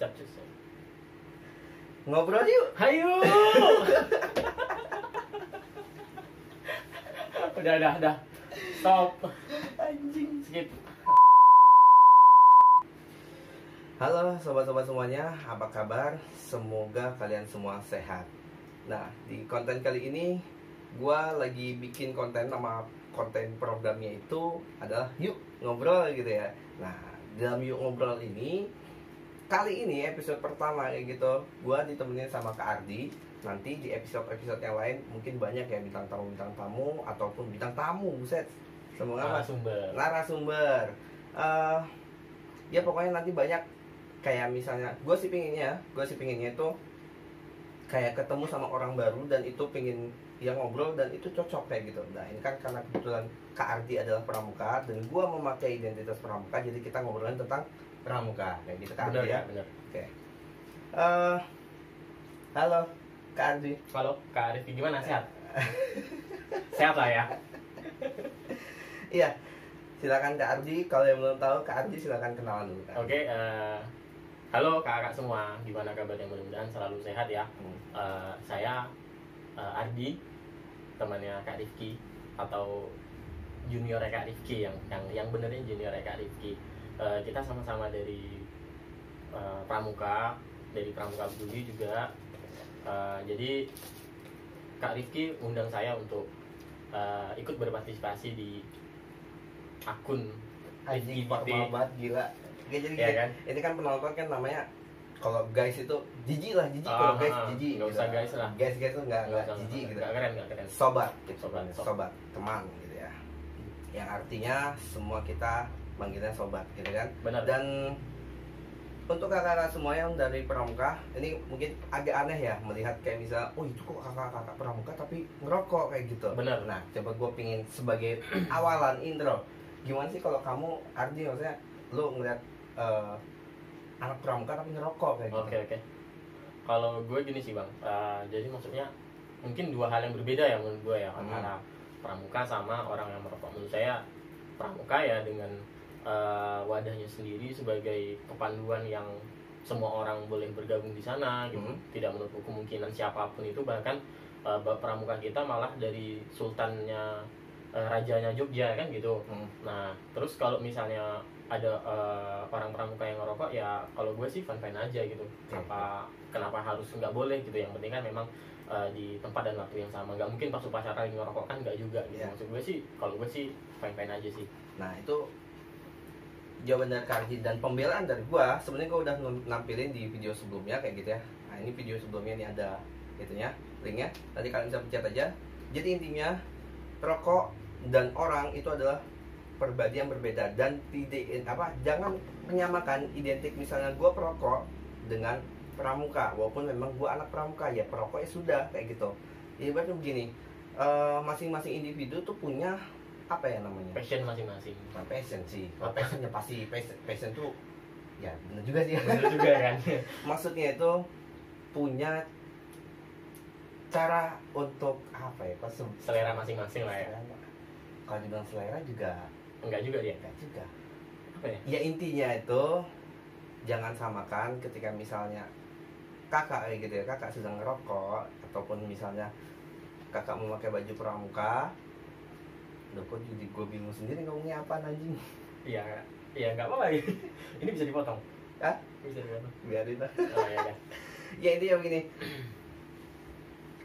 Capcus. Ngobrol yuk. Hayu. Udah. Stop. Anjing. Skip. Halo sobat-sobat semuanya, apa kabar? Semoga kalian semua sehat. Nah, di konten kali ini gua lagi bikin konten, nama konten programnya itu adalah Yuk Ngobrol gitu ya. Nah, dalam Yuk Ngobrol ini, kali ini episode pertama kayak gitu, gua ditemenin sama Kak Ardi. Nanti di episode-episode yang lain mungkin banyak ya bintang tamu ataupun bintang tamu, buset. Semoga narasumber. Ya pokoknya nanti banyak. Kayak misalnya, gue sih pinginnya itu kayak ketemu sama orang baru dan itu pingin yang ngobrol dan itu cocok kayak gitu. Nah ini kan karena kebetulan Kak Ardi adalah pramuka dan gue memakai identitas pramuka, jadi kita ngobrolin tentang pramuka kayak gitu Kak Ardi ya. Bener. Oke. Halo Kak Ardi. Halo Kak Arif, gimana, sehat? Sehat lah ya. Iya. Silakan Kak Ardi, kalau yang belum tahu Kak Ardi silakan kenalan dulu. Oke, halo kakak semua, gimana kabarnya? Mudah-mudahan selalu sehat ya. Saya Ardi, temannya Kak Rifki atau junior Kak Rifki yang benernya junior Kak Rifki. Kita sama-sama dari Pramuka, dari Pramuka Budi juga. Jadi Kak Rifki undang saya untuk ikut berpartisipasi di akun Anjing formal banget, gila. Oke, jadi ya, kan? ini kan penonton kan namanya, kalau guys itu jijik lah, kalau guys jijik. Nggak usah guys lah. Guys itu nggak jijik gitu. Nggak keren. Sobat, teman gitu ya. Yang artinya semua kita manggilnya sobat gitu kan. Benar. Dan untuk kakak-kakak semua yang dari pramuka, ini mungkin agak aneh ya melihat kayak misal, oh itu kok kakak-kakak pramuka tapi ngerokok kayak gitu. Benar. Nah, coba gue pingin sebagai awalan intro, gimana sih kalau kamu Ardi, maksudnya lu ngeliat anak pramuka tapi ngerokok kayak gitu? Oke. Kalau gue gini sih bang, jadi maksudnya mungkin dua hal yang berbeda ya menurut gue ya, antara pramuka sama orang yang merokok. Menurut saya pramuka ya dengan wadahnya sendiri sebagai kepanduan yang semua orang boleh bergabung di sana gitu. Tidak menutup kemungkinan siapapun itu, bahkan pramuka kita malah dari sultannya rajanya Jogja kan gitu. Nah terus kalau misalnya ada orang pramuka yang ngerokok, ya kalau gue sih fine aja gitu. Kenapa harus nggak boleh gitu? Yang penting kan memang di tempat dan waktu yang sama. Nggak mungkin pas upacara lagi ngerokok kan, nggak juga gitu. Maksud gue sih, kalau gue sih fine aja sih. Nah itu jawaban dari Kak Ardi dan pembelaan dari gue. Sebenarnya gue udah nampilin di video sebelumnya kayak gitu ya. Nah ini video sebelumnya ini ada itunya, linknya, nanti kalian bisa pencet aja. Jadi intinya rokok dan orang itu adalah pribadi yang berbeda dan jangan menyamakan identik. Misalnya gue perokok dengan pramuka, walaupun memang gue anak pramuka, ya perokok ya sudah kayak gitu. Jadi berarti begini, masing-masing individu tuh punya apa ya namanya, Passion masing-masing. Nah, passion sih, kalau passionnya pasti passion tuh ya bener juga sih. Bener juga kan. Maksudnya itu punya cara untuk apa ya, Selera masing-masing lah ya. Kalau dibilang selera juga Enggak juga dia. enggak juga. Apa ya? Ya intinya itu jangan samakan ketika misalnya kakak kayak gitu ya, kakak sedang ngerokok ataupun misalnya kakak memakai baju pramuka. Loh kok jadi gue bingung sendiri ngomongnya apa anjing. Iya nggak apa-apa. Ini bisa dipotong. Hah? Bisa dipotong. Biarin lah. Oh ya udah. Ya intinya begini,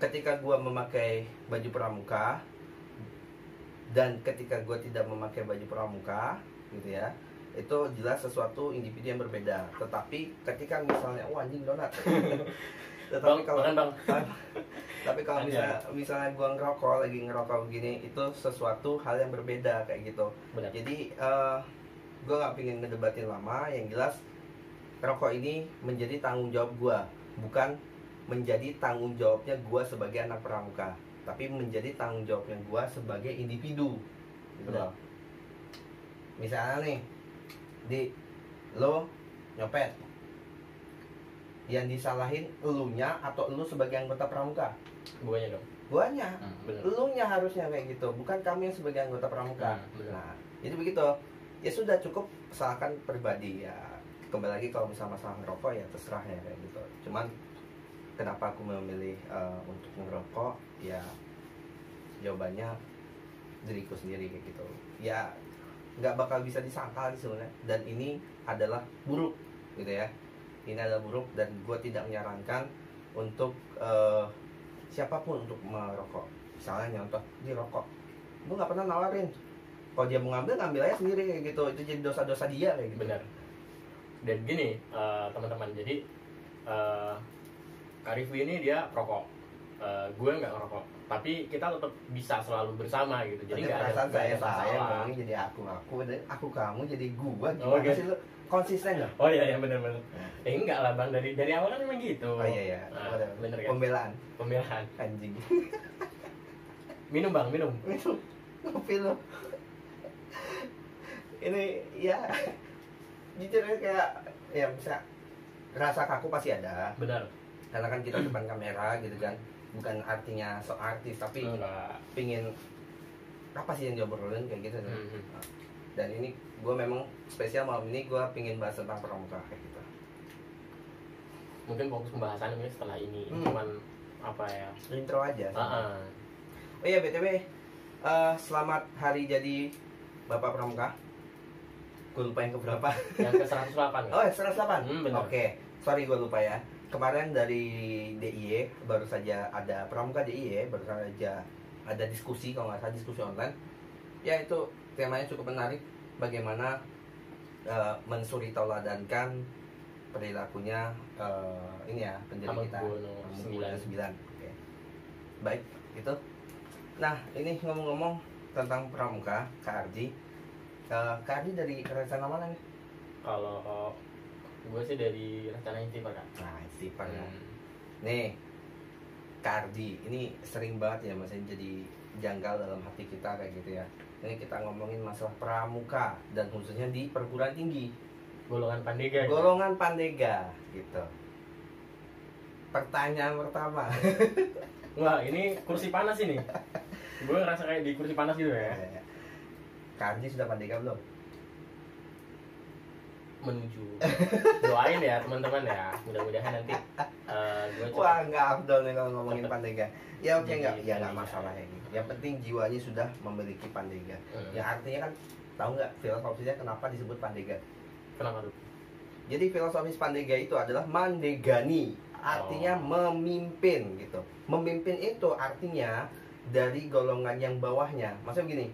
ketika gue memakai baju pramuka dan ketika gue tidak memakai baju pramuka gitu ya, itu jelas sesuatu individu yang berbeda. Tetapi ketika misalnya anjing donat. Tapi kalau misalnya gue lagi ngerokok begini, itu sesuatu hal yang berbeda kayak gitu. Benar. Jadi gue nggak pengen ngedebatin lama. Yang jelas rokok ini menjadi tanggung jawab gue, bukan menjadi tanggung jawabnya gue sebagai anak pramuka, tapi menjadi tanggung jawabnya gue sebagai individu gitu loh. Misalnya nih, lo nyopet, yang disalahin elunya atau elu sebagai anggota pramuka? Guanya dong. Guanya, elunya harusnya kayak gitu, bukan kami yang sebagai anggota pramuka. Nah, jadi begitu. Ya sudah, cukup salahkan pribadi ya. kembali lagi kalau misalnya masalah ngerokok ya terserah ya kayak gitu. Cuman kenapa aku memilih untuk ngerokok, ya jawabannya diriku sendiri kayak gitu. Ya nggak bakal bisa disangkal sebenarnya, dan ini adalah buruk gitu ya. Ini adalah buruk dan gue tidak menyarankan untuk siapapun untuk merokok. Misalnya nyontoh di rokok, gue nggak pernah nawarin. Kalau dia mau ngambil aja sendiri kayak gitu. Itu jadi dosa-dosa dia kayak gitu. Benar. Dan gini teman-teman, jadi Kak Rifwi ini dia perokok, gue nggak ngerokok, tapi kita tetap bisa selalu bersama gitu. Jadi nggak ada saya ngomongin jadi aku kamu jadi gua gimana Okay. sih lu konsisten nggak? Oh iya benar-benar. Enggak lah bang, dari awal kan memang gitu. Oh iya. Bener kan? Pembelaan. Anjing. Minum bang, minum. Kopi lu. Ini ya jujur ya, kayak ya bisa rasa kaku pasti ada. Benar. Karena kan kita depan kamera gitu kan. Bukan artinya sok artis, tapi Enggak. pingin apa sih yang diobrolin kayak gitu. Dan ini gue memang spesial malam ini gue pingin bahas tentang pramuka kayak gitu. Mungkin fokus pembahasan ini setelah ini cuman apa ya? Intro aja. Oh iya BTW, selamat hari jadi Bapak Pramuka. Gue lupa yang keberapa. Yang ke 108 Oh 108. Benar. Oke, sorry gue lupa ya. Kemarin dari DIY baru saja ada Pramuka DIY, baru saja ada diskusi, kalau nggak salah diskusi online. Ya itu temanya cukup menarik. Bagaimana mensuri tauladankan perilakunya ini ya pendiri kita Hamengkubuwono 9. Oke. Baik, itu. Nah, ini ngomong-ngomong tentang Pramuka, Kak Arji. Kak Arji dari rencana mana nih? Kalau gue sih dari rencana Istighfar Kak. Nah, Istighfar ya. Nih, Kak Arji, ini sering banget ya maksudnya jadi janggal dalam hati kita kayak gitu ya. Ini kita ngomongin masalah pramuka dan khususnya di perguruan tinggi. Golongan Pandega. Golongan Pandega gitu. Pertanyaan pertama. Wah, ini kursi panas ini. Gue ngerasa kayak di kursi panas gitu ya. Kak Arji sudah Pandega belum? Menuju. Doain ya teman-teman ya. Mudah-mudahan nanti gue Wah, nggak afdol nih kalau ngomongin Pandega. Ya oke, nggak, ya nggak Pandega. masalah ya. Yang penting jiwanya sudah memiliki Pandega. Yang artinya kan, tahu nggak filosofisnya kenapa disebut Pandega? Kenapa tuh? Jadi filosofis Pandega itu adalah mandegani, artinya memimpin gitu. Memimpin itu artinya dari golongan yang bawahnya. Maksudnya begini,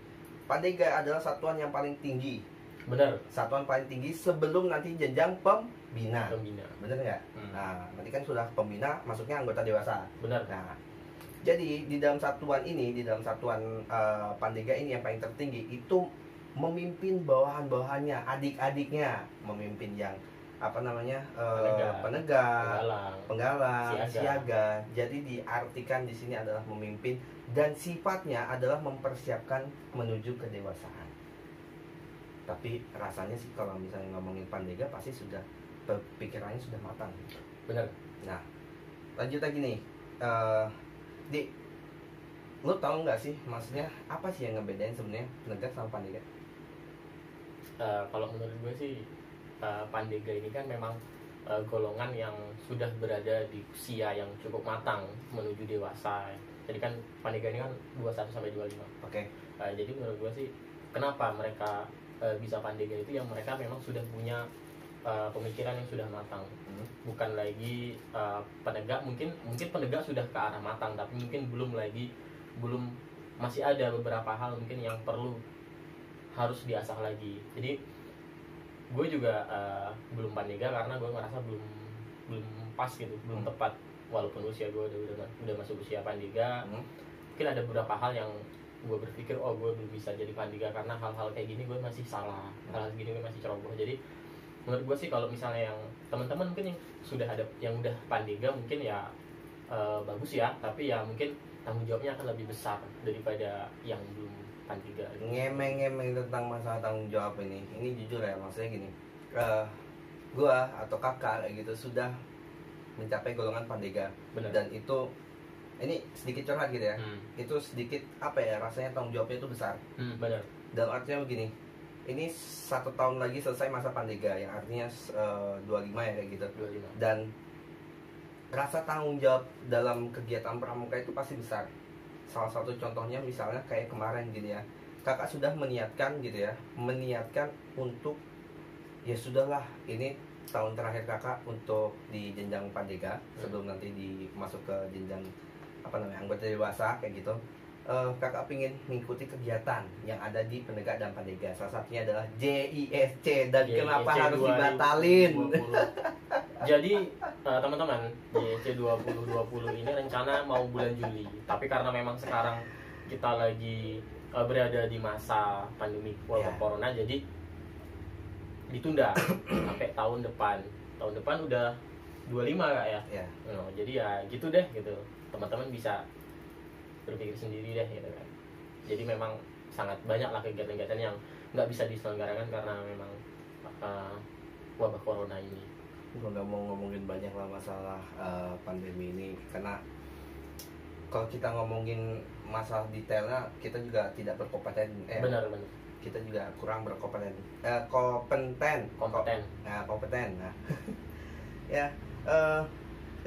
Pandega adalah satuan yang paling tinggi. Benar. Satuan paling tinggi sebelum nanti jenjang pembina. Pembina. Bener nggak? Nah, nanti kan sudah pembina, masuknya anggota dewasa. Benar. Nah, jadi di dalam satuan ini, di dalam satuan Pandega ini yang paling tertinggi itu memimpin bawahan-bawahannya, adik-adiknya, memimpin yang apa namanya penegak, penggalang, siaga. Jadi diartikan di sini adalah memimpin dan sifatnya adalah mempersiapkan menuju kedewasaan. Tapi rasanya sih kalau misalnya ngomongin Pandega pasti sudah pikirannya sudah matang. Benar. Nah, lanjut lagi nih. Di, lu tahu nggak sih maksudnya apa sih yang ngebedain sebenarnya penegak sama Pandega? Kalau menurut gue sih Pandega ini kan memang golongan yang sudah berada di usia yang cukup matang menuju dewasa. Jadi kan Pandega ini kan 21 sampai 25. Oke. Jadi menurut gue sih kenapa mereka bisa Pandega itu yang mereka memang sudah punya pemikiran yang sudah matang. Bukan lagi penegak, mungkin penegak sudah ke arah matang, tapi mungkin belum masih ada beberapa hal mungkin yang perlu harus diasah lagi. Jadi gue juga belum Pandega karena gue ngerasa belum pas gitu, belum tepat. Walaupun usia gue udah masuk usia Pandega, mungkin ada beberapa hal yang gue berpikir gue belum bisa jadi Pandega karena hal-hal kayak gini gue masih salah, hal gini gue masih ceroboh. Jadi menurut gue sih kalau misalnya yang teman-teman mungkin yang sudah ada yang udah Pandega mungkin ya bagus ya, tapi ya mungkin tanggung jawabnya akan lebih besar daripada yang belum Pandega. Ngemeng-ngemeng tentang masalah tanggung jawab ini jujur ya, maksudnya gini, gua atau kakak kayak gitu sudah mencapai golongan Pandega. Bener. Dan itu ini sedikit curhat gitu ya, itu sedikit apa ya, rasanya tanggung jawabnya itu besar. Benar. Dalam artinya begini, ini 1 tahun lagi selesai masa Pandega, yang artinya 25 ya kayak gitu. 25. Dan rasa tanggung jawab dalam kegiatan pramuka itu pasti besar. Salah satu contohnya misalnya kayak kemarin gitu ya, kakak sudah meniatkan gitu ya, meniatkan untuk ya sudahlah, ini tahun terakhir kakak untuk di jenjang Pandega sebelum nanti masuk ke jenjang anggota dewasa kayak gitu. Kakak pingin mengikuti kegiatan yang ada di Penegak dan Pandega. Salah satunya adalah JISC. Dan JISC kenapa harus dibatalin? 2020. Jadi teman-teman, JISC 2020 ini rencana mau bulan Juli, tapi karena memang sekarang kita lagi berada di masa pandemi wabah corona, jadi ditunda sampai tahun depan. Tahun depan udah 25 kak ya. No, jadi ya gitu deh gitu. Teman-teman bisa berpikir sendiri deh gitu kan. Jadi memang sangat banyak lah kegiatan-kegiatan yang nggak bisa diselenggarakan karena memang wabah corona ini. Gue nggak mau ngomongin banyak lah masalah pandemi ini, karena kalau kita ngomongin masalah detailnya kita juga tidak berkompeten. Benar. Kita juga kurang berkompeten. Kompeten. Nah, ya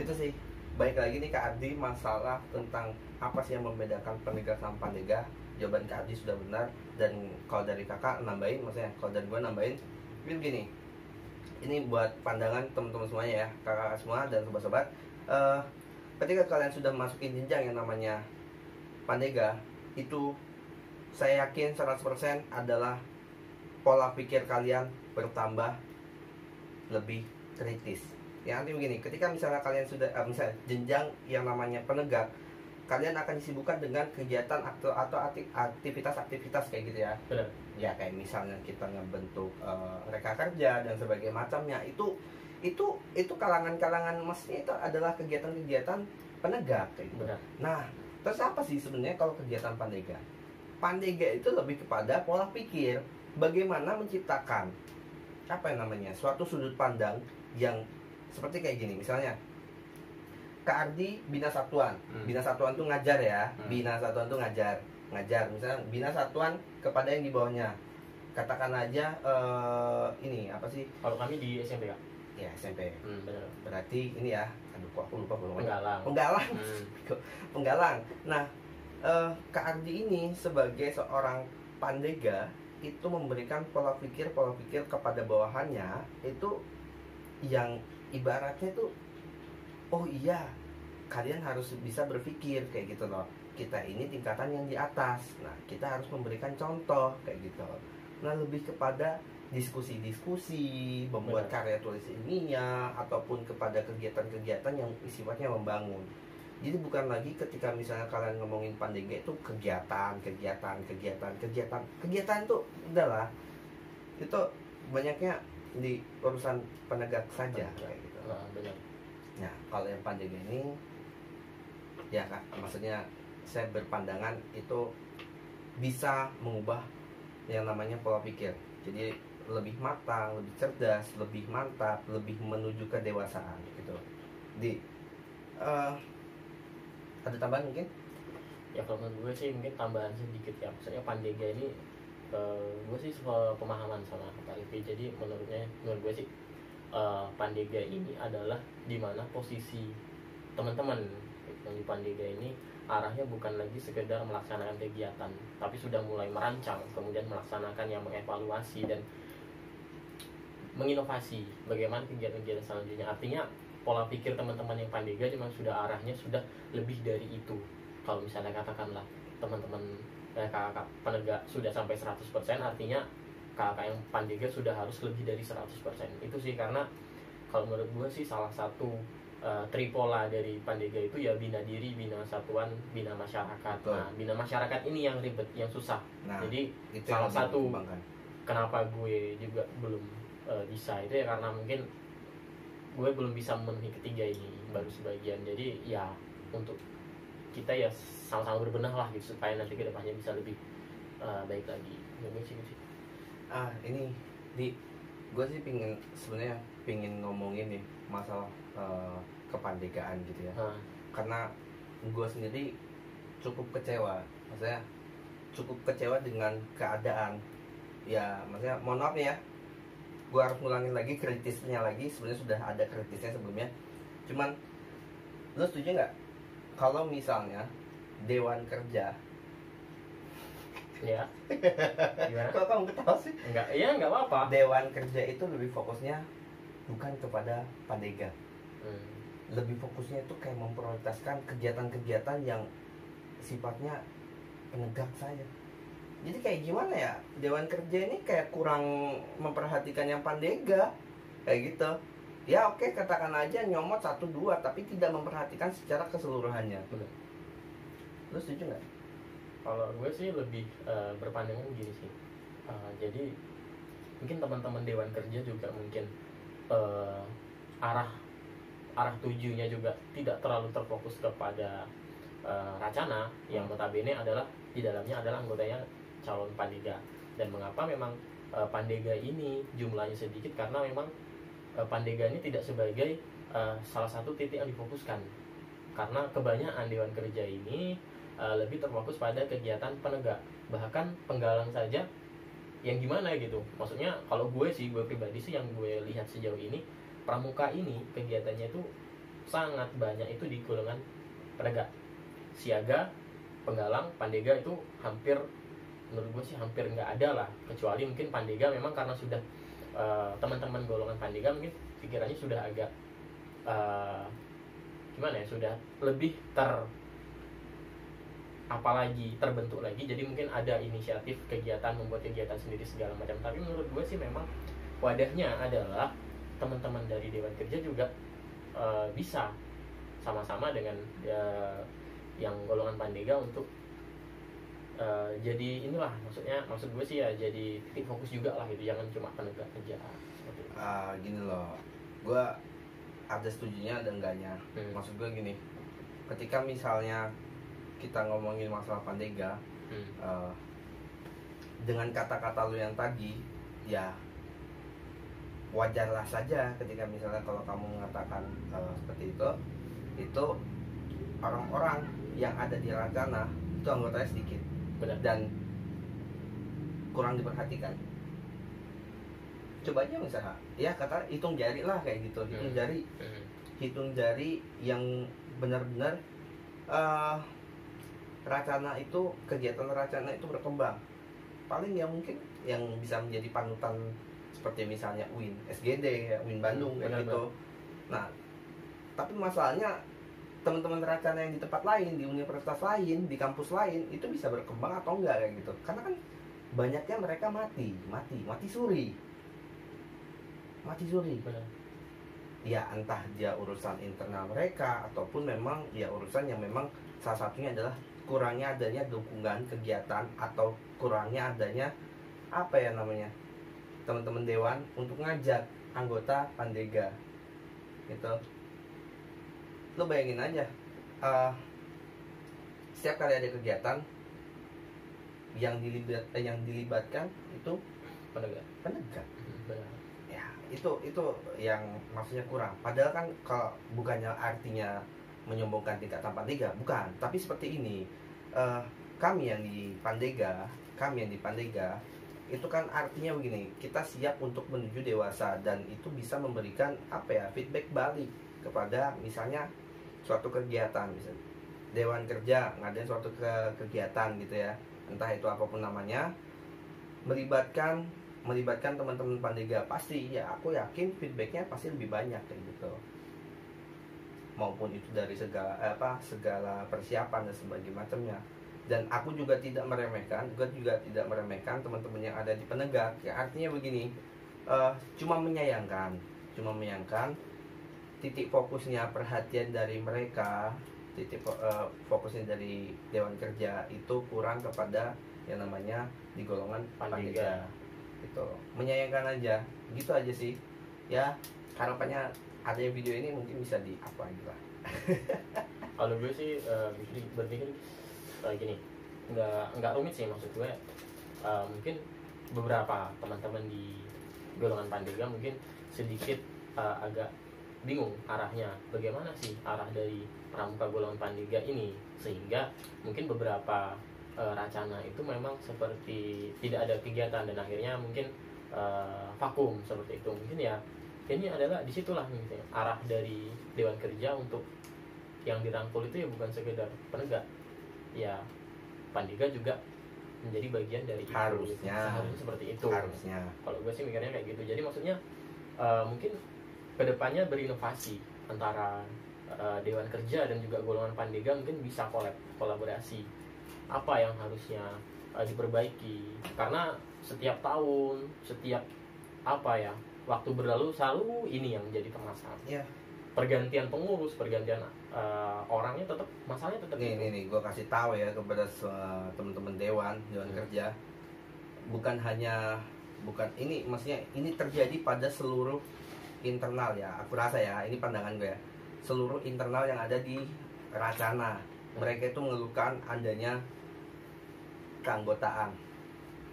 itu sih. Baik lagi nih Kak Ardi, masalah tentang apa sih yang membedakan Penegak sama Pandega. Jawaban Kak Ardi sudah benar, dan kalau dari kakak nambahin, maksudnya kalau dari gua nambahin, begini. Ini buat pandangan teman-teman semuanya ya, kakak semua dan sobat-sobat. Ketika kalian sudah masukin jenjang yang namanya Pandega, itu saya yakin 100% adalah pola pikir kalian bertambah lebih kritis. Ya nanti begini, ketika misalnya kalian sudah misalnya jenjang yang namanya Penegak, kalian akan disibukkan dengan kegiatan atau aktivitas-aktivitas kayak gitu ya. Benar. Ya kayak misalnya kita ngebentuk reka kerja dan sebagainya macamnya. Itu kalangan-kalangan, maksudnya itu adalah kegiatan-kegiatan Penegak kayak gitu. Benar. Nah, terus apa sih sebenarnya kalau kegiatan Pandega? Pandega itu lebih kepada pola pikir, bagaimana menciptakan suatu sudut pandang yang seperti kayak gini. Misalnya Kak Ardi bina satuan. Bina satuan tuh ngajar ya. Bina satuan tuh ngajar. Misalnya bina satuan kepada yang di bawahnya. Katakan aja ini apa sih? Kalau kami di SMP Kak. Ya SMP. Benar. Berarti ini ya. Aduh kok aku lupa belum. Penggalang. Penggalang. Nah, Kak Ardi ini sebagai seorang Pandega itu memberikan pola pikir kepada bawahannya itu yang ibaratnya tuh, oh iya, kalian harus bisa berpikir kayak gitu loh. Kita ini tingkatan yang di atas. Nah, kita harus memberikan contoh kayak gitu. Nah, lebih kepada diskusi-diskusi, membuat karya tulis ilmiah, ataupun kepada kegiatan-kegiatan yang sifatnya membangun. Jadi bukan lagi ketika misalnya kalian ngomongin Pandega itu kegiatan itu udahlah. Itu banyaknya di urusan Penegak saja kayak gitu. Benar. Nah, kalau yang Pandega ini ya Kak, maksudnya saya berpandangan itu bisa mengubah yang namanya pola pikir. Jadi lebih matang, lebih cerdas, lebih mantap, lebih menuju kedewasaan gitu. Ada tambahan mungkin? Ya kalau menurut gue sih mungkin tambahan sedikit ya. Maksudnya Pandega ini gue sih pemahaman sama Kak Rifki. Jadi menurut gue sih Pandega ini adalah dimana posisi teman-teman yang di Pandega ini arahnya bukan lagi sekedar melaksanakan kegiatan, tapi sudah mulai merancang, kemudian melaksanakan yang mengevaluasi dan menginovasi bagaimana kegiatan-kegiatan selanjutnya. Artinya pola pikir teman-teman yang Pandega memang sudah arahnya sudah lebih dari itu. Kalau misalnya katakanlah teman-teman kakak Penegak sudah sampai 100%, artinya kakak yang Pandega sudah harus lebih dari 100%. Itu sih, karena kalau menurut gue sih salah satu tripola dari Pandega itu ya bina diri, bina satuan, bina masyarakat. Betul. Nah, bina masyarakat ini yang ribet, yang susah. Nah, jadi itu salah satu dikembangkan. Kenapa gue juga belum bisa itu ya karena mungkin gue belum bisa memenuhi ketiga ini, baru sebagian. Jadi ya untuk kita ya sama-sama berbenah lah gitu supaya nanti kedepannya bisa lebih baik lagi. Gue sih. Ini gue sih sebenarnya pingin ngomongin nih masalah kepandegaan gitu ya. Karena gue sendiri cukup kecewa, maksudnya cukup kecewa dengan keadaan ya maksudnya mohon maaf nih ya, gue harus ngulangin lagi kritisnya lagi. Sebenarnya sudah ada kritisnya sebelumnya, cuman lo setuju nggak kalau misalnya Dewan Kerja Ya. Gimana? kalau kamu ketawa sih, Enggak, iya enggak apa-apa. Dewan Kerja itu lebih fokusnya bukan kepada Pandega, Hmm. lebih fokusnya itu kayak memprioritaskan kegiatan-kegiatan yang sifatnya penegak saja. Jadi kayak gimana ya, Dewan Kerja ini kayak kurang memperhatikan yang Pandega kayak gitu. Ya oke, katakan aja nyomot 1-2 tapi tidak memperhatikan secara keseluruhannya. Benar. Lu setuju nggak? Kalau gue sih lebih berpandangan gini sih. Jadi mungkin teman-teman Dewan Kerja juga mungkin arah tujunya juga tidak terlalu terfokus kepada Racana yang notabene adalah di dalamnya adalah anggotanya calon Pandega. Dan mengapa memang Pandega ini jumlahnya sedikit, karena memang Pandega ini tidak sebagai salah satu titik yang difokuskan, karena kebanyakan Dewan Kerja ini lebih terfokus pada kegiatan penegak, bahkan penggalang saja yang gimana gitu. Maksudnya kalau gue pribadi sih yang gue lihat sejauh ini, pramuka ini kegiatannya itu sangat banyak itu di golongan penegak. Siaga, penggalang, Pandega itu hampir, menurut gue sih hampir nggak ada lah, kecuali mungkin Pandega memang karena sudah teman-teman golongan Pandega mungkin pikirannya sudah agak gimana ya, sudah lebih apalagi terbentuk lagi, jadi mungkin ada inisiatif kegiatan, membuat kegiatan sendiri segala macam. Tapi menurut gue sih memang wadahnya adalah teman-teman dari Dewan Kerja juga bisa sama-sama dengan yang golongan Pandega untuk jadi inilah, maksud gue sih ya jadi titik fokus juga lah gitu, jangan cuma penegak kerja seperti itu. Gini loh, gue ada setujunya ada enggaknya. Maksud gue gini, ketika misalnya kita ngomongin masalah Pandega, dengan kata-kata lu yang tadi, ya wajarlah saja ketika misalnya kalau kamu mengatakan seperti itu orang-orang yang ada di Racana itu anggotanya sedikit. Benar. Dan kurang diperhatikan. Coba aja misalnya, ya kata hitung jari lah kayak gitu, hitung jari yang benar-benar Racana itu, kegiatan Racana itu berkembang. Paling ya mungkin yang bisa menjadi panutan seperti misalnya UIN SGD, ya, UIN Bandung kayak gitu. Nah, tapi masalahnya teman-teman Racana yang di tempat lain, di universitas lain, di kampus lain itu bisa berkembang atau enggak kayak gitu. Karena kan banyaknya mereka mati suri. Benar. Ya entah dia urusan internal mereka ataupun memang ya urusan yang memang salah satunya adalah kurangnya adanya dukungan kegiatan atau kurangnya adanya apa ya namanya, teman-teman dewan untuk ngajak anggota Pandega gitu. Lo bayangin aja, setiap kali ada kegiatan yang dilibatkan itu penegak. Benar. Ya itu yang maksudnya kurang. Padahal kan kalau bukannya artinya menyombongkan tingkatan Pandega, bukan. Tapi seperti ini, kami yang di Pandega itu kan artinya begini, kita siap untuk menuju dewasa dan itu bisa memberikan apa ya, feedback balik kepada misalnya suatu kegiatan, misalnya Dewan Kerja ngadain suatu kegiatan gitu ya, entah itu apapun namanya, melibatkan teman-teman Pandega, pasti ya aku yakin feedbacknya pasti lebih banyak kayak gitu, maupun itu dari segala persiapan dan sebagainya macamnya. Dan aku juga tidak meremehkan teman-teman yang ada di penegak. Ya, artinya begini, cuma menyayangkan titik fokusnya perhatian dari mereka, fokusnya dari Dewan Kerja itu kurang kepada yang namanya di golongan Pandega. Gitu. Menyayangkan aja, gitu aja sih. Ya, harapannya adanya video ini mungkin bisa di apa gitu lah. Kalau gue sih berpikir gini, nggak rumit sih, maksud gue mungkin beberapa teman-teman di golongan Pandega mungkin sedikit agak bingung arahnya, bagaimana sih arah dari pramuka golongan Pandega ini, sehingga mungkin beberapa Racana itu memang seperti tidak ada kegiatan dan akhirnya mungkin vakum seperti itu. Mungkin ya ini adalah disitulah gitu ya, arah dari Dewan Kerja untuk yang dirangkul itu ya bukan sekedar penegak ya, Pandega juga menjadi bagian dari itu. Harusnya seperti itu harusnya. Kalau gue sih mikirnya kayak gitu. Jadi maksudnya mungkin kedepannya berinovasi antara Dewan Kerja dan juga golongan Pandega, mungkin bisa kolaborasi apa yang harusnya diperbaiki, karena setiap tahun, setiap waktu berlalu selalu ini yang menjadi permasalahan. Ya. Pergantian pengurus, pergantian orangnya tetap masalahnya tetap. Nih, gue kasih tahu ya kepada teman-teman Dewan Kerja, bukan ini, maksudnya ini terjadi pada seluruh internal ya. Aku rasa ya, ini pandangan gue ya, seluruh internal yang ada di Racana, mereka itu mengeluhkan adanya keanggotaan,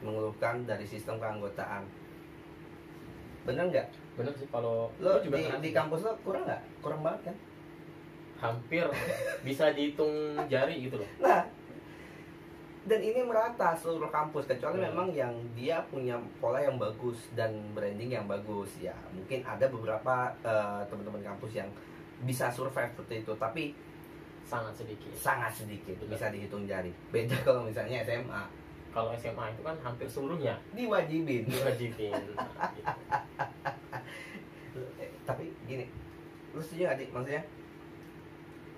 mengeluhkan dari sistem keanggotaan. Bener nggak? Bener sih, kalau lo juga di kampus lo kurang nggak? Kurang banget kan? Hampir bisa dihitung jari gitu loh. Nah, dan ini merata seluruh kampus, kecuali memang yang dia punya pola yang bagus dan branding yang bagus ya. Mungkin ada beberapa teman-teman kampus yang bisa survive seperti itu, tapi sangat sedikit. Betul. Bisa dihitung jari. Beda kalau misalnya SMA. Kalau SMA itu kan hampir seluruhnya diwajibin. Nah, gitu. Tapi gini, lu setuju gak, Dik? Maksudnya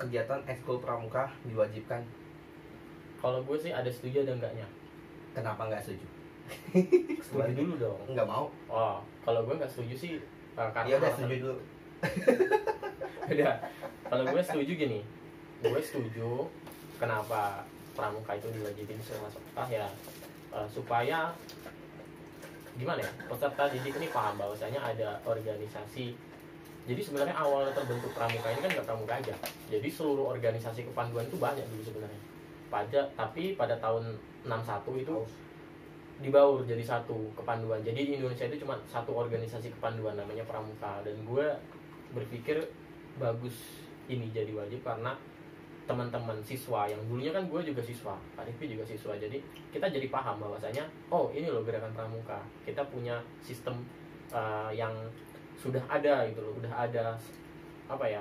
kegiatan ekskul pramuka diwajibkan? Kalau gue sih ada setuju ada enggaknya. Kenapa nggak setuju? Setuju dulu dong. Nggak mau? Oh, kalau gue nggak setuju sih karena ya udah setuju dulu. Udah. Kalau gue setuju gini, gue setuju kenapa pramuka itu diwajibin semua peserta ya, supaya gimana ya, peserta didik ini paham bahwasanya ada organisasi. Jadi sebenarnya awal terbentuk pramuka ini kan nggak pramuka aja, jadi seluruh organisasi kepanduan itu banyak dulu sebenarnya. Tapi pada tahun 61 itu dibaur jadi satu kepanduan. Jadi di Indonesia itu cuma satu organisasi kepanduan namanya pramuka, dan gue berpikir bagus ini jadi wajib karena teman-teman siswa yang dulunya kan gue juga siswa, Pak Rifki juga siswa, jadi kita jadi paham bahwasanya oh ini loh gerakan pramuka, kita punya sistem yang sudah ada gitu loh, udah ada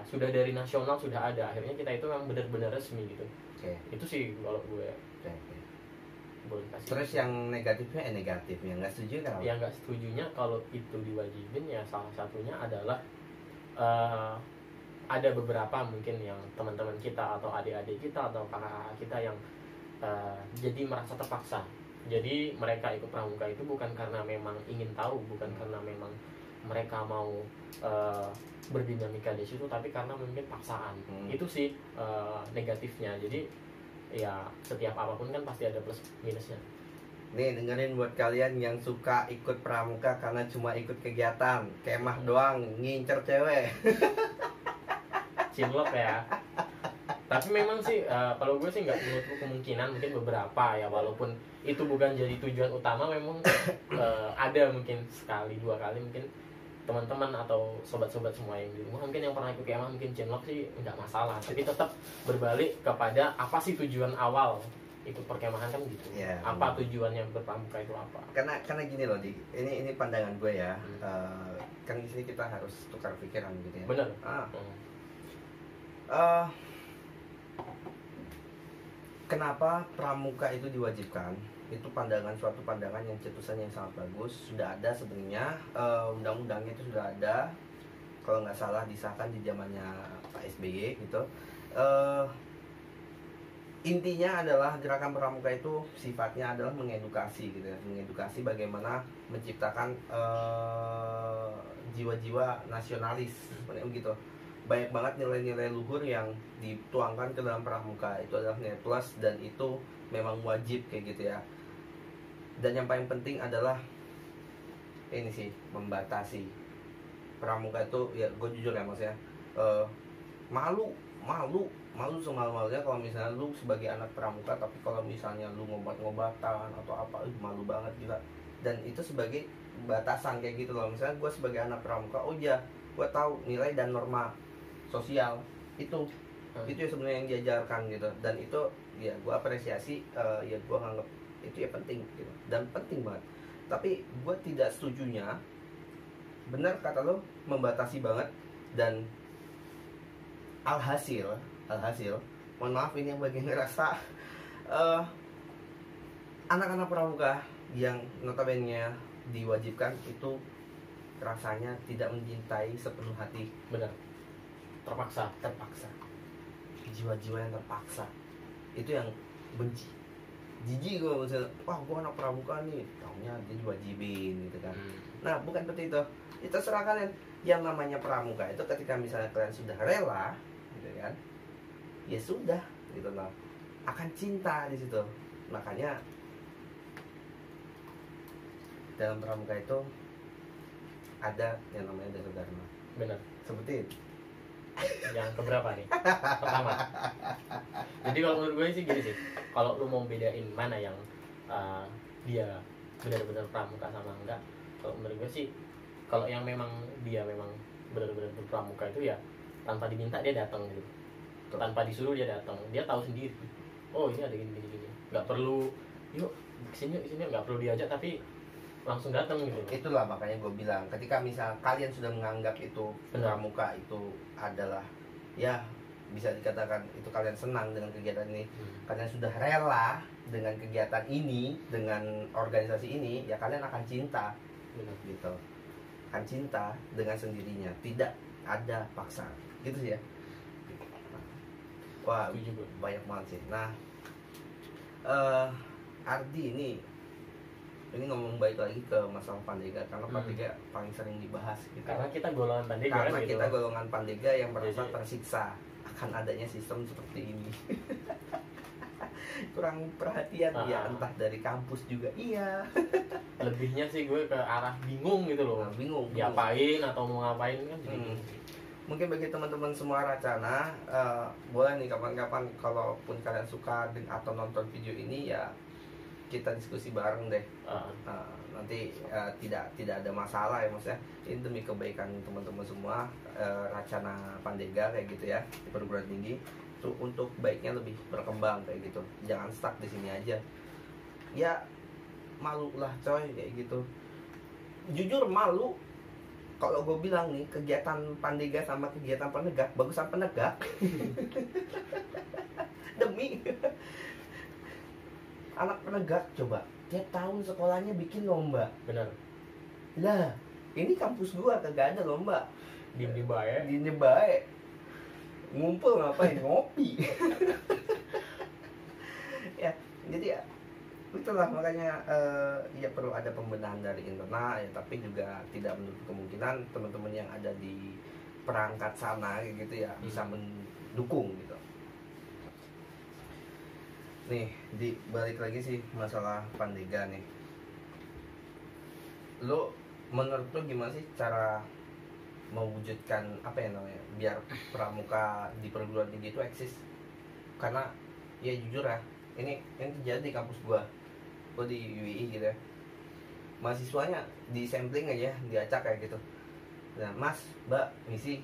sudah dari nasional sudah ada, akhirnya kita itu memang benar-benar resmi gitu. Itu sih kalau gue boleh kasih. Terus yang negatifnya nggak setuju kan? Yang nggak setujunya kalau itu diwajibin ya salah satunya adalah ada beberapa mungkin yang teman-teman kita atau adik-adik kita atau kakak kita yang jadi merasa terpaksa. Jadi mereka ikut pramuka itu bukan karena memang ingin tahu, bukan karena memang mereka mau berdinamika di situ, tapi karena mungkin paksaan. Itu sih negatifnya. Jadi ya setiap apapun kan pasti ada plus minusnya. Nih dengerin buat kalian yang suka ikut pramuka karena cuma ikut kegiatan kemah doang, ngincer cewek. Cinlok ya. Tapi memang sih kalau gue sih nggak menutup kemungkinan mungkin beberapa ya, walaupun itu bukan jadi tujuan utama, memang ada mungkin sekali dua kali mungkin teman-teman atau sobat-sobat semua yang di rumah mungkin yang pernah ikut kemah mungkin cinlok sih nggak masalah, tapi tetap berbalik kepada apa sih tujuan awal ikut perkemahan kan gitu. Apa tujuannya berpramuka itu apa? Karena gini loh, ini pandangan gue ya. Kan di sini kita harus tukar pikiran gitu ya. Bener. Kenapa pramuka itu diwajibkan? Itu suatu pandangan yang cetusan yang sangat bagus. Sudah ada sebenarnya undang-undangnya itu sudah ada. Kalau nggak salah disahkan di zamannya Pak SBY gitu. Intinya adalah gerakan pramuka itu sifatnya adalah mengedukasi gitu ya, mengedukasi bagaimana menciptakan jiwa-jiwa nasionalis seperti begitu. Banyak banget nilai-nilai luhur yang dituangkan ke dalam pramuka, itu adalah nilai plus dan itu memang wajib kayak gitu ya. Dan yang paling penting adalah ini sih, membatasi pramuka itu ya, gue jujur ya maksudnya malu semalu-malunya kalau misalnya lu sebagai anak pramuka, tapi kalau misalnya lu ngobat-ngobatan atau apa, malu banget gila. Dan itu sebagai batasan kayak gitu loh. Misalnya gue sebagai anak pramuka, oh iya gue tahu nilai dan norma sosial itu Itu ya sebenarnya yang diajarkan gitu. Dan itu ya gue apresiasi, ya gue nganggap itu ya penting gitu. Dan penting banget. Tapi gue tidak setujunya, benar kata lo, membatasi banget. Dan alhasil mohon maaf ini yang bagian ngerasa, anak-anak pramuka yang notabene diwajibkan itu rasanya tidak mencintai sepenuh hati. Benar, terpaksa. Jiwa-jiwa yang terpaksa itu yang benci, jijik gue misalnya, wah gue anak pramuka nih, taunya dia diwajibin gitu kan. Nah bukan seperti itu, terserah kalian. Yang namanya pramuka itu ketika misalnya kalian sudah rela gitu kan, ya sudah gitu loh, akan cinta di situ. Makanya dalam pramuka itu ada yang namanya Dharma Dharma. Benar. Seperti itu. Yang keberapa nih? Pertama. Jadi kalau menurut gue sih gini sih, kalau lu mau bedain mana yang dia benar-benar pramuka sama enggak, kalau menurut gue sih, kalau yang memang dia memang benar-benar berpramuka itu ya tanpa diminta dia datang gitu, tanpa disuruh dia datang, dia tahu sendiri. Oh ini ada gini, nggak perlu, yuk kesini, nggak perlu diajak tapi langsung datang gitu. Itulah makanya gue bilang, ketika misal kalian sudah menganggap itu pramuka itu adalah, ya bisa dikatakan itu kalian senang dengan kegiatan ini, kalian sudah rela dengan kegiatan ini, dengan organisasi ini, ya kalian akan cinta. Benar. Gitu, akan cinta dengan sendirinya, tidak ada paksa gitu sih ya. Wah banyak banget sih. Nah Ardi ini ngomong baik lagi ke masalah Pandega, karena Pandega paling sering dibahas gitu. Karena kita golongan Pandega, karena kan, kita gitu. golongan Pandega yang merasa tersiksa akan adanya sistem seperti ini. Kurang perhatian ya, entah dari kampus juga iya. Lebihnya sih gue ke arah bingung gitu loh. Bingung diapain atau mau ngapain kan jadi mungkin bagi teman-teman semua Racana, boleh nih kapan-kapan kalaupun kalian suka atau nonton video ini ya kita diskusi bareng deh. Nanti tidak ada masalah ya, maksudnya ini demi kebaikan teman-teman semua, Racana Pandega kayak gitu ya, di perguruan tinggi itu untuk baiknya lebih berkembang kayak gitu, jangan stuck di sini aja. Ya malu lah coy kayak gitu, jujur malu kalau gue bilang nih, kegiatan Pandega sama kegiatan penegak, bagusan penegak. Demi anak penegak coba tiap tahun sekolahnya bikin lomba. Benar. Lah ini kampus gua kagak ada lomba. Diem bae. Ngumpul ngapain? Ngopi. Ya jadi ya itulah makanya ya perlu ada pembenahan dari internal ya, tapi juga tidak menutup kemungkinan teman-teman yang ada di perangkat sana gitu ya bisa mendukung gitu. Nih, balik lagi sih masalah Pandega nih. Lo menurut lo gimana sih cara mewujudkan apa ya namanya biar pramuka di perguruan tinggi itu eksis? Karena ya jujur ya, ini terjadi di kampus gua di UII gitu ya. Mahasiswanya di sampling aja, diacak kayak gitu. Nah, Mas, Mbak, misi,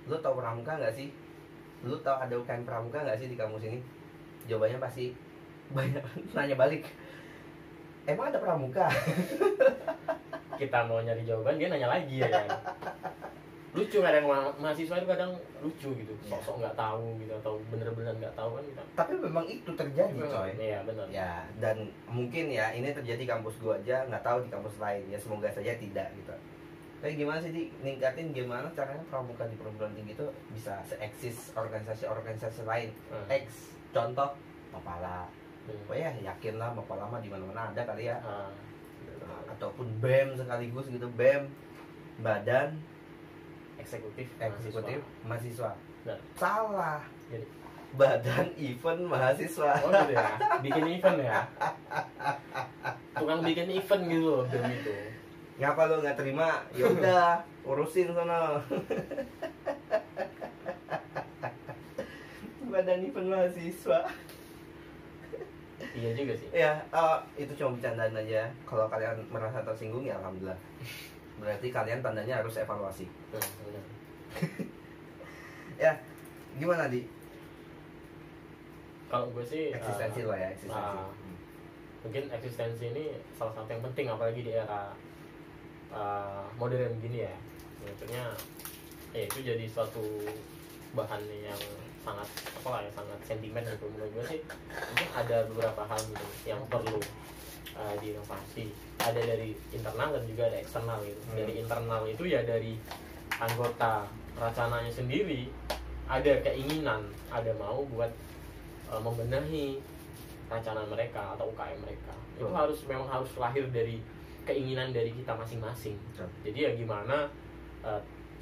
lo tau pramuka nggak sih? Lo tau ada UKM pramuka nggak sih di kampus ini? Jawabannya pasti banyak nanya balik, emang ada pramuka? Kita mau nyari jawaban dia nanya lagi ya kan. Lucu kadang mahasiswa itu kadang lucu gitu, sok-sok nggak tahu gitu atau bener-bener nggak tahu kan kita. Tapi memang itu terjadi coy. Iya benar. Ya dan mungkin ya ini terjadi kampus gua aja, nggak tahu di kampus lain ya, semoga saja tidak gitu. Tapi gimana sih ningkatin gimana caranya pramuka di perguruan tinggi itu bisa seeksis organisasi-organisasi lain? X contoh Mapala. Pokoknya yakin lah Mapala mah di mana-mana ada kali ya. Ataupun BEM sekaligus gitu, BEM badan eksekutif mahasiswa. Nah. Salah. Jadi. Badan event mahasiswa. Oh gitu ya. Bikin event ya. Tukang bikin event gitu loh demi itu. Ngapa lo nggak terima? Ya udah, urusin sana. Badan event mahasiswa. Iya juga sih. Ya, itu cuma bercandaan aja. Kalau kalian merasa tersinggung ya alhamdulillah. Berarti kalian tandanya harus evaluasi. Benar. Ya, gimana Di? Kalau gue sih Eksistensi lah ya, eksistensi. Mungkin eksistensi ini salah satu yang penting, apalagi di era modern gini ya. Maksudnya ya itu jadi suatu bahan yang sangat sangat sentimen gitu. Menurut gue sih mungkin ada beberapa hal gitu yang perlu diinovasi. Ada dari internal dan juga ada eksternal gitu. Dari internal itu ya dari anggota Racananya sendiri ada keinginan, ada mau buat membenahi Racana mereka atau UKM mereka. Itu memang harus lahir dari keinginan dari kita masing-masing. Jadi ya gimana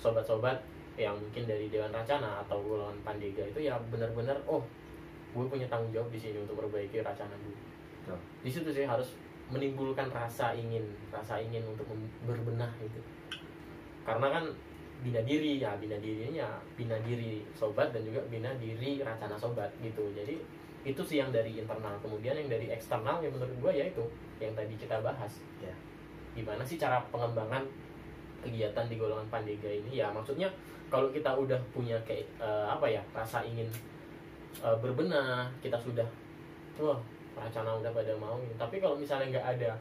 sobat-sobat yang mungkin dari Dewan Racana atau golongan Pandega itu ya benar-benar gue punya tanggung jawab di sini untuk memperbaiki Racana gue. Di situ sih harus menimbulkan rasa ingin untuk berbenah gitu. Karena kan bina diri sobat dan juga bina diri Racana sobat gitu. Jadi itu sih yang dari internal. Kemudian yang dari eksternal yang menurut gue yaitu yang tadi kita bahas ya, gimana sih cara pengembangan kegiatan di golongan Pandega ini ya. Maksudnya kalau kita udah punya kayak rasa ingin berbenah, kita sudah Racana udah pada mau, tapi kalau misalnya nggak ada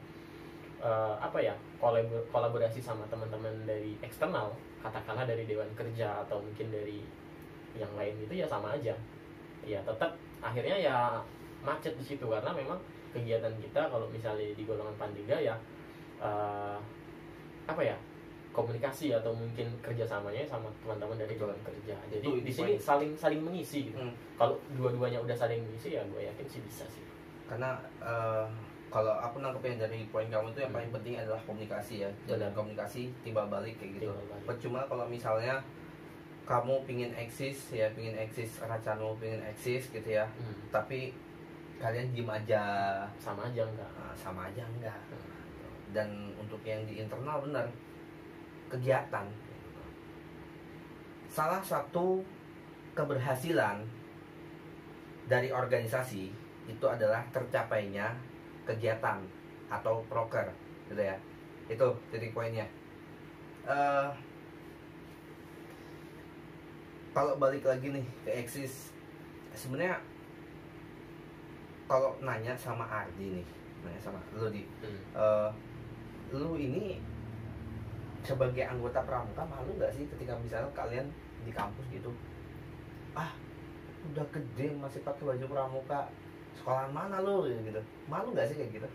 kolaborasi sama teman-teman dari eksternal, katakanlah dari Dewan Kerja atau mungkin dari yang lain itu ya sama aja ya, tetap akhirnya ya macet di situ. Karena memang kegiatan kita kalau misalnya di golongan Pandega ya komunikasi atau mungkin kerjasamanya sama teman-teman dari Dewan Kerja. Jadi di sini saling mengisi gitu. Kalau dua-duanya udah saling mengisi ya gue yakin sih bisa sih. Karena kalau aku nangkepnya dari poin kamu itu yang paling penting adalah komunikasi ya. Dan komunikasi timbal balik kayak gitu. Percuma kalau misalnya kamu pingin eksis Racana pingin eksis gitu ya, tapi kalian diem aja, sama aja enggak. Dan untuk yang di internal benar kegiatan, salah satu keberhasilan dari organisasi itu adalah tercapainya kegiatan atau proker gitu ya. Itu titik poinnya. Kalau balik lagi nih ke eksis, sebenarnya kalau nanya sama Ardi nih, nanya sama lu lu ini sebagai anggota pramuka malu nggak sih ketika misalnya kalian di kampus gitu, udah gede masih pakai baju pramuka, sekolahan mana lu gitu, malu nggak sih kayak gitu?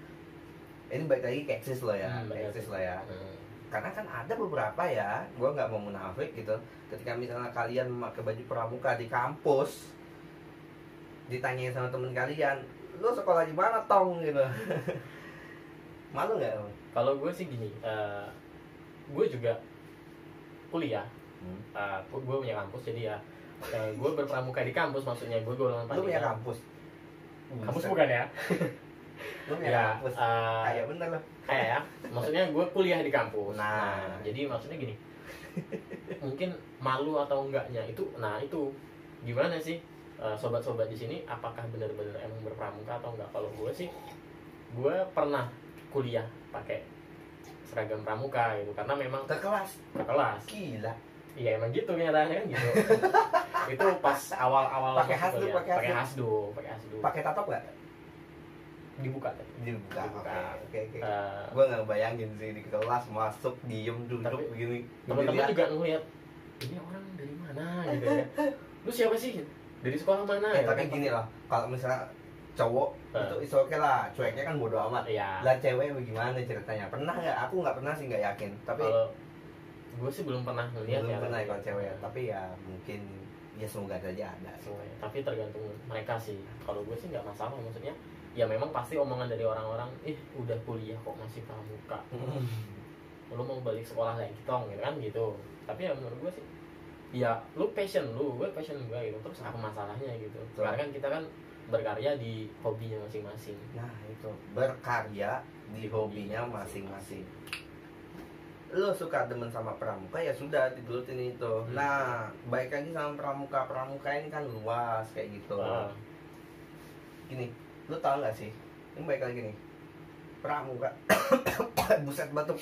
Ini balik lagi ke eksis lo ya, karena kan ada beberapa ya, gue nggak mau munafik gitu, ketika misalnya kalian memakai baju pramuka di kampus, ditanyain sama temen kalian, lu sekolah di mana tong gitu. Malu nggak? Kalau gue sih gini, gue juga kuliah, gue punya kampus, jadi ya gue berpramuka di kampus. Maksudnya gue golongan Pandega. Lu punya kampus? Kampus bukan ya? Lu punya kampus? Kayak bener loh. Kayak ya, maksudnya gue kuliah di kampus. Nah, jadi maksudnya gini, mungkin malu atau enggaknya itu gimana sih sobat-sobat di sini, apakah benar-benar emang berpramuka atau enggak? Kalau gue sih, gue pernah kuliah pakai seragam pramuka gitu, karena memang kekelas. Gila. Iya emang gitu nyatanya kan gitu. Itu pas awal-awal pakai hasdu. Pakai tatop nggak? Dibuka. Oke. Gue nggak bayangin sih di kelas masuk diem duduk begini. Teman-teman juga ngeliat ini orang dari mana gitu ya. Lu siapa sih? Dari sekolah mana? Tapi gini loh, kalau misalnya cowok itu oke lah, cueknya kan bodo amat. Lah cewek bagaimana ceritanya? Pernah nggak? Aku nggak pernah sih, nggak yakin. Tapi kalau gue sih belum pernah ngeliat ya. Pernah kalau cewek ya. Tapi ya mungkin ya semoga saja ada. Tapi tergantung mereka sih. Kalau gue sih nggak masalah, maksudnya ya memang pasti omongan dari orang-orang, udah kuliah kok masih pramuka, lu mau balik sekolah lagi tong gitu kan gitu. Tapi ya menurut gue sih ya lu passion lu, gue passion gue gitu, terus apa masalahnya gitu. Karena kan kita kan berkarya di hobinya masing-masing. Nah itu, berkarya di hobinya masing-masing. Lu suka demen sama pramuka ya sudah digelutin itu. Nah baik lagi sama pramuka ini kan luas kayak gitu. Gini, lu tau gak sih, ini baik lagi nih, pramuka. Buset batuk.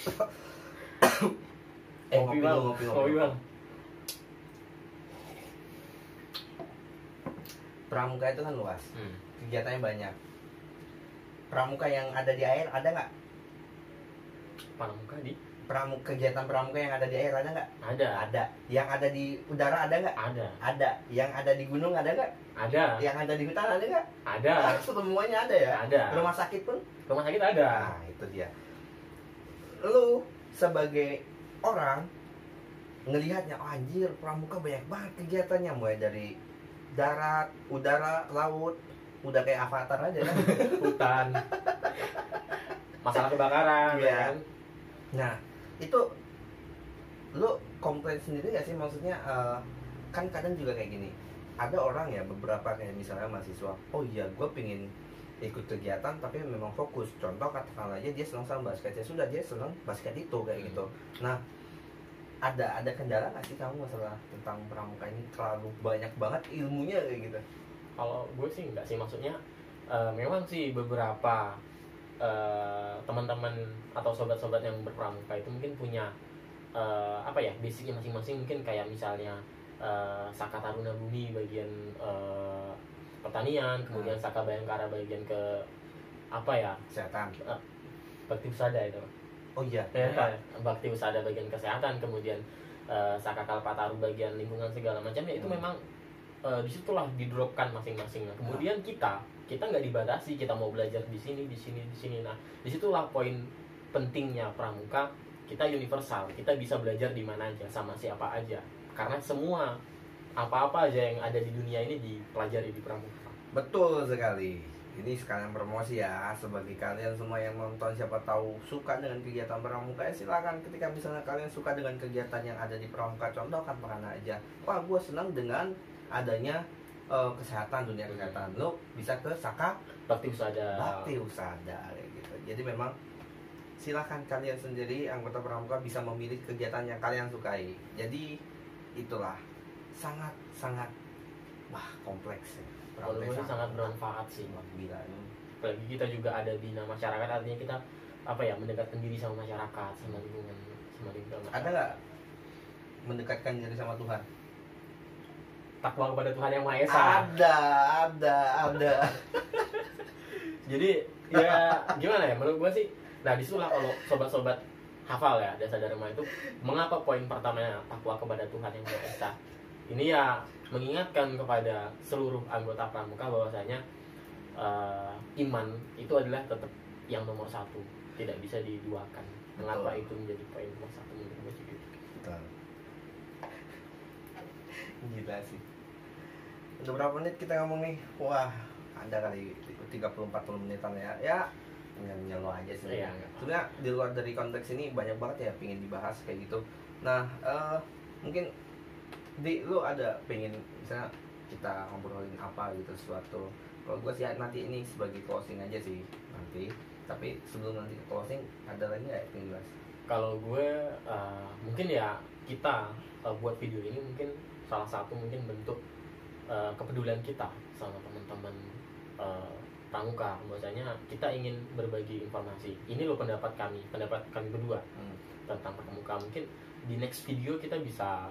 Ngopi bang. Pramuka itu kan luas, Hmm. kegiatannya banyak. Pramuka yang ada di air ada nggak? Pramuka di Kegiatan pramuka yang ada di air ada nggak? ada. Ada. Yang ada di udara ada nggak? Ada. Ada. Yang ada di gunung ada nggak? Ada. Yang ada di hutan ada nggak? Ada. Semuanya ada ya? Ada. Rumah sakit pun? Rumah sakit ada. Nah, itu dia. Lu sebagai orang ngelihatnya, oh, anjir, pramuka banyak banget kegiatannya, mulai dari darat, udara, laut, udah kayak Avatar aja kan. Hutan. Masalah kebakaran. Iya. Kan? Nah, itu lu komplain sendiri gak sih, maksudnya kan kadang juga kayak gini, ada orang ya, beberapa kayak misalnya mahasiswa, oh iya gue pingin ikut kegiatan tapi memang fokus, contoh katakanlah aja dia senang sama basket, ya sudah dia senang basket itu kayak gitu. Nah, ada kendala nggak sih kamu masalah tentang pramuka ini, terlalu banyak banget ilmunya kayak gitu? Kalau gue sih enggak sih, maksudnya memang sih beberapa teman-teman atau sobat-sobat yang berpramuka itu mungkin punya apa ya, basicnya masing-masing, mungkin kayak misalnya Saka Taruna Bumi bagian pertanian, kemudian Saka Bayangkara bagian ke apa ya, Kesehatan. Bakti Usada itu. Oh iya. Bakti Usada bagian kesehatan, kemudian Saka Kalpataru bagian lingkungan segala macam ya, itu memang disitulah didropkan masing-masing. Nah, kemudian kita nggak dibatasi, kita mau belajar di sini. Nah, disitulah poin pentingnya pramuka. Kita universal, kita bisa belajar di mana aja, sama siapa aja, karena semua apa-apa aja yang ada di dunia ini dipelajari di pramuka. Betul sekali. Ini sekalian promosi ya, sebagai kalian semua yang nonton, siapa tahu suka dengan kegiatan pramuka, ya silakan. Ketika misalnya kalian suka dengan kegiatan yang ada di pramuka, contoh kan mana aja, wah gue senang dengan adanya kesehatan, dunia kesehatan, lo bisa ke Saka Bakti Usada kayak gitu. Jadi memang silakan kalian sendiri anggota pramuka bisa memilih kegiatan yang kalian sukai. Jadi itulah sangat wah kompleks ya. Kalau gue sih sangat bermanfaat sih. Gila. Apalagi kita juga ada bina masyarakat, artinya kita apa ya, mendekatkan diri sama masyarakat, sama lingkungan. Ada nggak mendekatkan diri sama Tuhan? Takwa kepada Tuhan Yang Maha Esa. Ada. Jadi ya gimana ya, menurut gue sih, nah disitulah kalau sobat-sobat hafal ya Dasa Dharma itu, mengapa poin pertamanya takwa kepada Tuhan Yang Maha Esa. Ini ya mengingatkan kepada seluruh anggota pramuka bahwasanya iman itu adalah tetap yang nomor satu, tidak bisa diduakan. Mengapa itu menjadi poin nomor satu menurut gue sih gitu. Betul. Gila sih. Udah berapa menit kita ngomong nih? Wah, ada kali 30-40 menitan ya. Ya, nyelo aja sih. Iya. Sebenarnya di luar dari konteks ini banyak banget ya pengen dibahas kayak gitu. Nah, mungkin lu ada pengen misalnya kita ngobrolin apa gitu sesuatu. Kalau gue sih nanti ini sebagai closing aja sih nanti. Tapi sebelum nanti ke closing, ada lagi nggak yang pengen dibahas? Kalau gue mungkin ya kita buat video ini mungkin salah satu mungkin bentuk kepedulian kita sama teman-teman pramuka, bahwasanya kita ingin berbagi informasi. Ini loh pendapat kami berdua tentang pramuka. Mungkin di next video kita bisa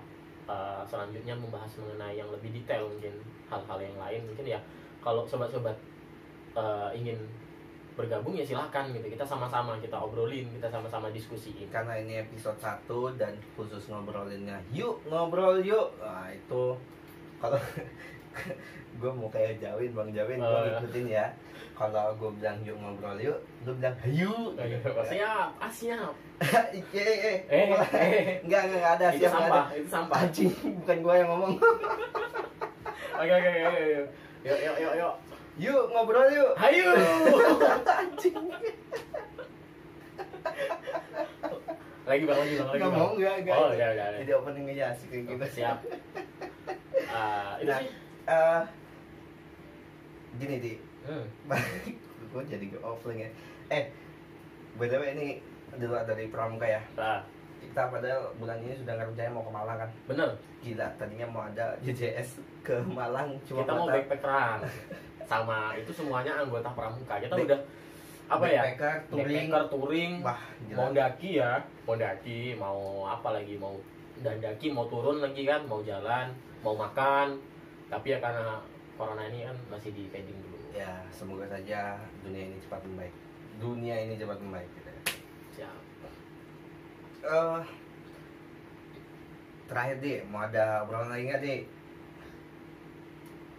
selanjutnya membahas mengenai yang lebih detail, mungkin hal-hal yang lain. Mungkin ya kalau sobat-sobat ingin bergabung ya silahkan gitu, kita sama-sama kita obrolin, kita sama-sama diskusiin. Karena ini episode 1 dan khusus ngobrolinnya ngobrol yuk. Nah itu kalau gue mau kayak Bang Jawin, gue ngikutin ya. Kalau gue bilang yuk ngobrol yuk, lu bilang hayu. Siap. Enggak ada, itu siap sampah, ada. itu sampah. Anjing, bukan gue yang ngomong. Oke. Yuk. Yuk ngobrol yuk. Hayu. Anjing. Lagi bang. Enggak mau, enggak. Oh, udah. Jadi opening aja asik kayak gitu. Siap. Itu sih. Gini di. Gue jadi offline ya. By the way ini adalah dari pramuka ya. Kita padahal bulan ini sudah ngerencanain mau ke Malang kan. Bener. Gila, tadinya mau ada JJS ke Malang, cuma kita mau backpackeran sama itu semuanya anggota pramuka. Kita udah apa ya? Backpacker, touring. Wah, mau daki, mau apa lagi, mau daki, mau turun lagi kan, mau jalan, mau makan. Tapi ya karena corona ini kan masih di pending dulu. Ya, semoga saja dunia ini cepat membaik. Gitu ya. Siap. Terakhir Dik, mau ada obrolan lagi nggak Dik?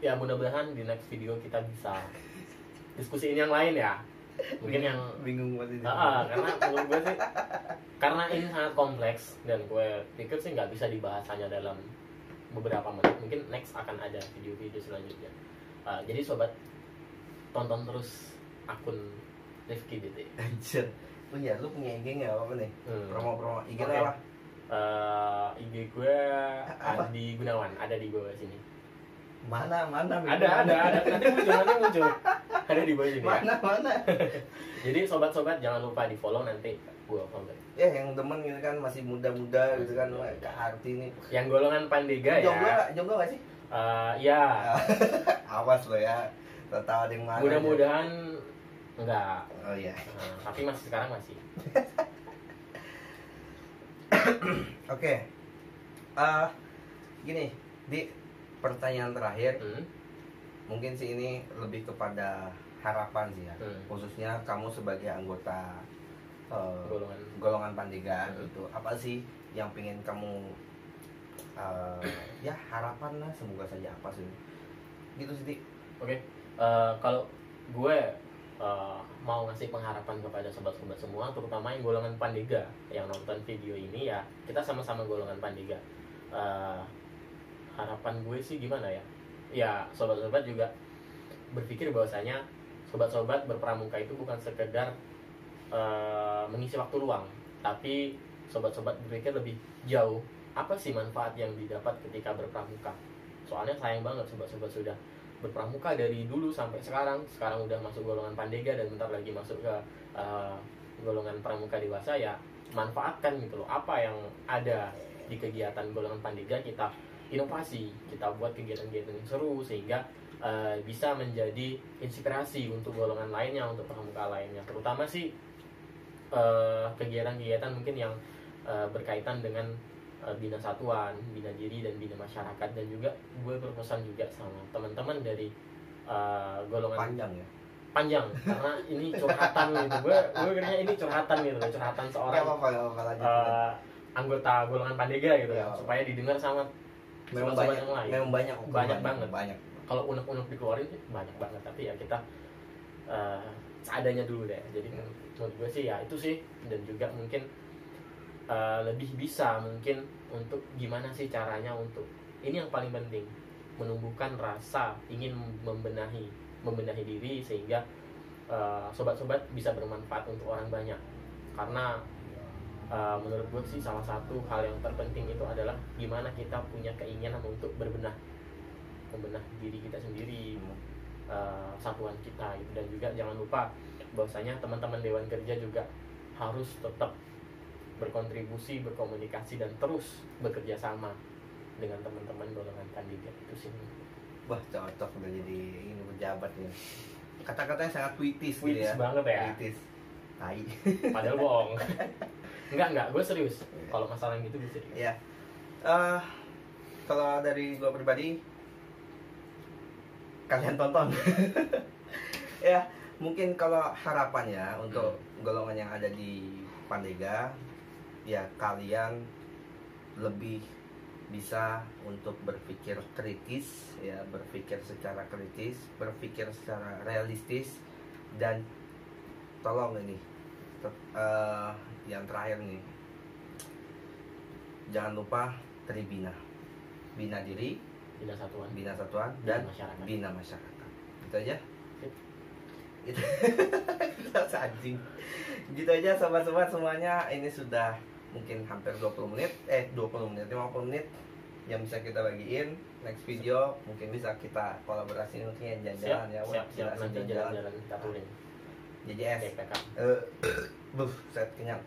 Ya mudah-mudahan di next video kita bisa diskusiin yang lain ya. Mungkin yang bingung banget ini. karena menurut gue sih, karena ini sangat kompleks dan gue pikir sih nggak bisa dibahas hanya dalam beberapa menit. Mungkin next akan ada video-video selanjutnya. Jadi sobat, tonton terus akun Rifki BT. Anjir. Oh iya, lu punya IG nggak apa nih? Promo-promo IG Oke. apa? IG gue Apa? Adi Gunawan, ada di bawah sini. Mana? Ada. Nanti muncul. Ada di bawah sini. Ya. Mana? Jadi sobat-sobat jangan lupa di follow, nanti gue follow. Ya yang demen gitu kan, masih muda-muda gitu kan, Kak Arti nih. Yang golongan Pandega ya. Jomblo nggak sih? Ya. Awas lo ya. Tahu ada yang mana. Mudah-mudahan enggak. Oh iya. Tapi sekarang masih. Oke. Gini, di pertanyaan terakhir, mungkin sih ini lebih kepada harapan sih ya. Khususnya kamu sebagai anggota golongan Pandega itu, apa sih yang pengen kamu ya harapan lah, semoga saja apa sih gitu sih Dik. Oke. Kalau gue mau ngasih pengharapan kepada sobat-sobat semua, terutama yang golongan Pandega yang nonton video ini, ya kita sama-sama golongan Pandega. Harapan gue sih gimana ya? Ya sobat-sobat juga berpikir bahwasanya sobat-sobat berpramuka itu bukan sekedar mengisi waktu luang, tapi sobat-sobat berpikir lebih jauh, apa sih manfaat yang didapat ketika berpramuka. Soalnya sayang banget sobat-sobat sudah berpramuka dari dulu sampai sekarang udah masuk golongan Pandega dan bentar lagi masuk ke golongan pramuka dewasa, ya manfaatkan gitu loh apa yang ada di kegiatan golongan Pandega. Kita inovasi, kita buat kegiatan-kegiatan yang seru sehingga bisa menjadi inspirasi untuk golongan lainnya, untuk pramuka lainnya, terutama sih kegiatan-kegiatan mungkin yang berkaitan dengan bina satuan, bina diri, dan bina masyarakat. Dan juga gue berpesan juga sama teman-teman dari golongan panjang karena ini curhatan gitu. Gue kayaknya ini curhatan gitu, curhatan seorang anggota golongan Pandega gitu ya, supaya didengar sama sobat-sobat yang lain. Memang banyak banget. Kalau unek-unek dikeluarin banyak banget, tapi ya kita seadanya dulu deh. Jadi menurut gue sih ya itu sih. Dan juga mungkin lebih bisa mungkin untuk gimana sih caranya untuk ini yang paling penting, menumbuhkan rasa ingin membenahi diri sehingga sobat-sobat bisa bermanfaat untuk orang banyak. Karena menurut gue sih salah satu hal yang terpenting itu adalah gimana kita punya keinginan untuk membenah diri kita sendiri, satuan kita gitu. Dan juga jangan lupa bahwasanya teman-teman Dewan Kerja juga harus tetap berkontribusi, berkomunikasi, dan terus bekerja sama dengan teman-teman golongan Pandega itu sih. Wah, cocok udah jadi ini pejabat ya. Kata-katanya sangat puitis ya. Banget ya. Puitis. Tai. Padahal bohong. Enggak, gue serius. Kalau masalah yang gitu gue serius. Ya. Kalau dari gue pribadi, kalian tonton. Ya, mungkin kalau harapannya untuk golongan yang ada di Pandega, ya kalian lebih bisa untuk berpikir kritis, ya berpikir secara kritis, berpikir secara realistis, dan tolong ini yang terakhir nih, jangan lupa tribina, bina diri, bina satuan, dan bina masyarakat. Gitu aja. Gitu. Gitu aja sobat-sobat semuanya. Ini sudah mungkin hampir 50 menit yang bisa kita bagiin. Next video mungkin bisa kita kolaborasi mungkin jalan-jalan ya. Siap, nanti jalan-jalan kita touring. JJS. Saya kenyang.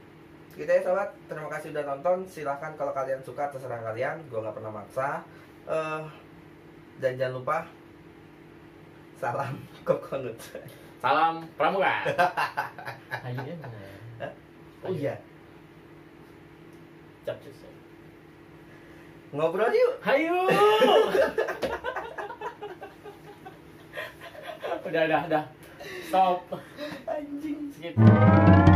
Gitu ya sobat, terima kasih udah nonton. Silahkan kalau kalian suka, terserah kalian. Gue gak pernah maksa. Dan jangan lupa, salam kokonut. Salam pramuka. Hayunya mana? Oh iya. Capcus. Ngobrol yuk. Hayu. Udah. Stop. Anjing. Skip.